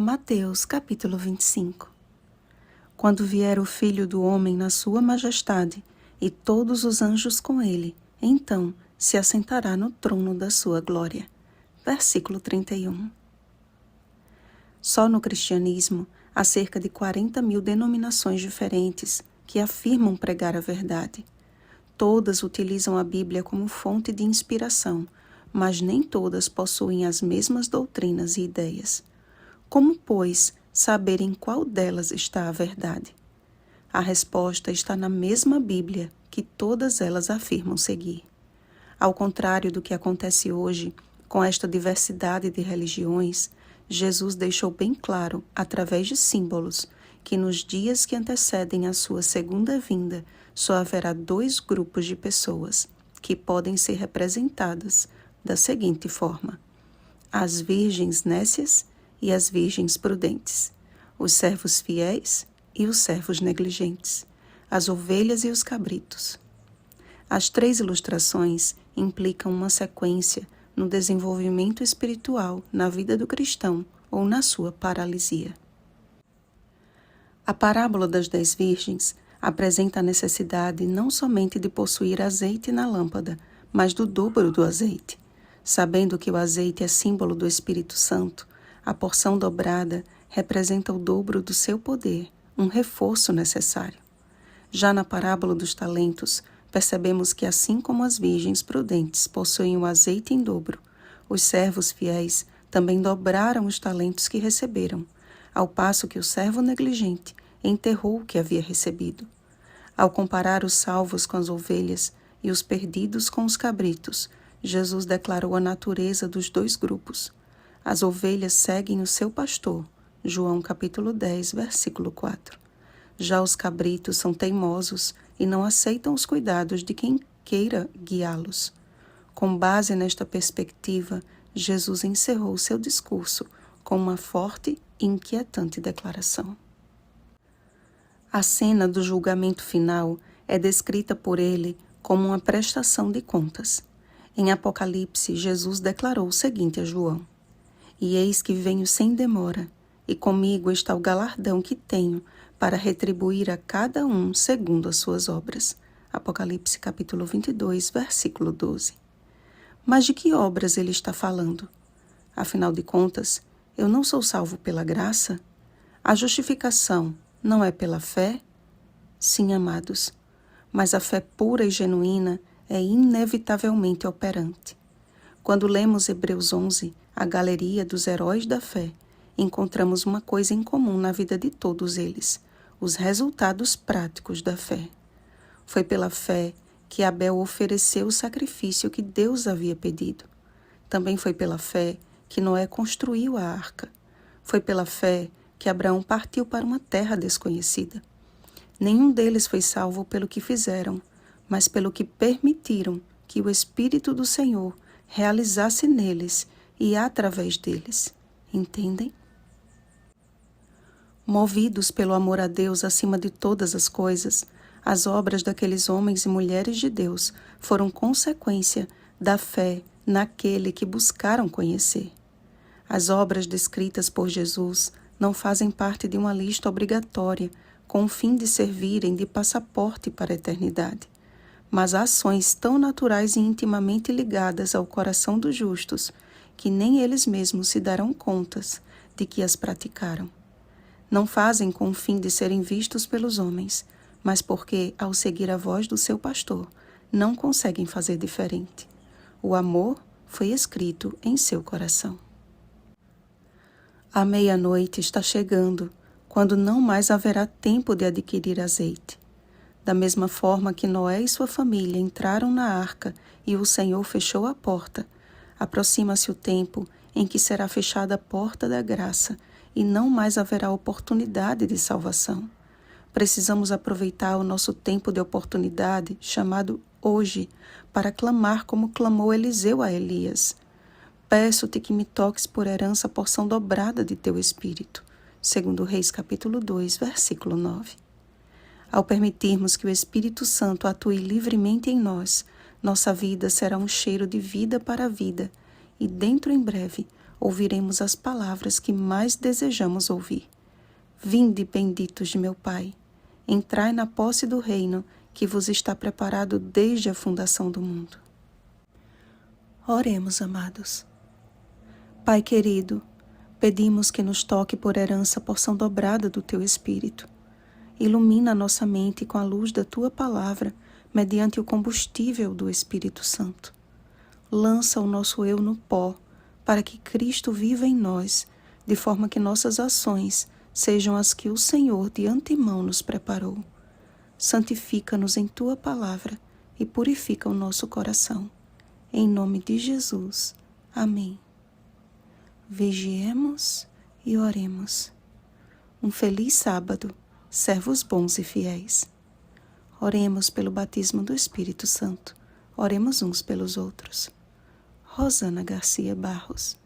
Mateus capítulo 25. Quando vier o Filho do Homem na sua majestade, e todos os anjos com ele, então se assentará no trono da sua glória. Versículo 31. Só no cristianismo há cerca de 40.000 denominações diferentes que afirmam pregar a verdade. Todas utilizam a Bíblia como fonte de inspiração, mas nem todas possuem as mesmas doutrinas e ideias. Como, pois, saber em qual delas está a verdade? A resposta está na mesma Bíblia que todas elas afirmam seguir. Ao contrário do que acontece hoje, com esta diversidade de religiões, Jesus deixou bem claro, através de símbolos, que nos dias que antecedem a sua segunda vinda, só haverá dois grupos de pessoas, que podem ser representadas da seguinte forma: as virgens nécias e as virgens prudentes, os servos fiéis e os servos negligentes, as ovelhas e os cabritos. As três ilustrações implicam uma sequência no desenvolvimento espiritual na vida do cristão ou na sua paralisia. A parábola das 10 virgens apresenta a necessidade não somente de possuir azeite na lâmpada, mas do dobro do azeite. Sabendo que o azeite é símbolo do Espírito Santo, a porção dobrada representa o dobro do seu poder, um reforço necessário. Já na parábola dos talentos, percebemos que assim como as virgens prudentes possuem o azeite em dobro, os servos fiéis também dobraram os talentos que receberam, ao passo que o servo negligente enterrou o que havia recebido. Ao comparar os salvos com as ovelhas e os perdidos com os cabritos, Jesus declarou a natureza dos dois grupos. As ovelhas seguem o seu pastor, João capítulo 10, versículo 4. Já os cabritos são teimosos e não aceitam os cuidados de quem queira guiá-los. Com base nesta perspectiva, Jesus encerrou seu discurso com uma forte e inquietante declaração. A cena do julgamento final é descrita por ele como uma prestação de contas. Em Apocalipse, Jesus declarou o seguinte a João: "E eis que venho sem demora, e comigo está o galardão que tenho para retribuir a cada um segundo as suas obras." Apocalipse capítulo 22, versículo 12. Mas de que obras ele está falando? Afinal de contas, eu não sou salvo pela graça? A justificação não é pela fé? Sim, amados, mas a fé pura e genuína é inevitavelmente operante. Quando lemos Hebreus 11, a galeria dos heróis da fé, encontramos uma coisa em comum na vida de todos eles: os resultados práticos da fé. Foi pela fé que Abel ofereceu o sacrifício que Deus havia pedido. Também foi pela fé que Noé construiu a arca. Foi pela fé que Abraão partiu para uma terra desconhecida. Nenhum deles foi salvo pelo que fizeram, mas pelo que permitiram que o Espírito do Senhor realizasse neles e através deles. Entendem? Movidos pelo amor a Deus acima de todas as coisas, as obras daqueles homens e mulheres de Deus foram consequência da fé naquele que buscaram conhecer. As obras descritas por Jesus não fazem parte de uma lista obrigatória com o fim de servirem de passaporte para a eternidade, mas ações tão naturais e intimamente ligadas ao coração dos justos que nem eles mesmos se darão contas de que as praticaram. Não fazem com o fim de serem vistos pelos homens, mas porque, ao seguir a voz do seu pastor, não conseguem fazer diferente. O amor foi escrito em seu coração. A meia-noite está chegando, quando não mais haverá tempo de adquirir azeite. Da mesma forma que Noé e sua família entraram na arca e o Senhor fechou a porta, aproxima-se o tempo em que será fechada a porta da graça e não mais haverá oportunidade de salvação. Precisamos aproveitar o nosso tempo de oportunidade, chamado hoje, para clamar como clamou Eliseu a Elias: "Peço-te que me toques por herança a porção dobrada de teu espírito." Segundo Reis capítulo 2, versículo 9. Ao permitirmos que o Espírito Santo atue livremente em nós, nossa vida será um cheiro de vida para a vida, e dentro em breve, ouviremos as palavras que mais desejamos ouvir. Vinde, benditos de meu Pai, entrai na posse do reino que vos está preparado desde a fundação do mundo. Oremos, amados. Pai querido, pedimos que nos toque por herança a porção dobrada do Teu Espírito. Ilumina a nossa mente com a luz da Tua palavra, mediante o combustível do Espírito Santo. Lança o nosso eu no pó, para que Cristo viva em nós, de forma que nossas ações sejam as que o Senhor de antemão nos preparou. Santifica-nos em Tua palavra e purifica o nosso coração. Em nome de Jesus. Amém. Vigiemos e oremos. Um feliz sábado, servos bons e fiéis. Oremos pelo batismo do Espírito Santo. Oremos uns pelos outros. Rosana Garcia Barros.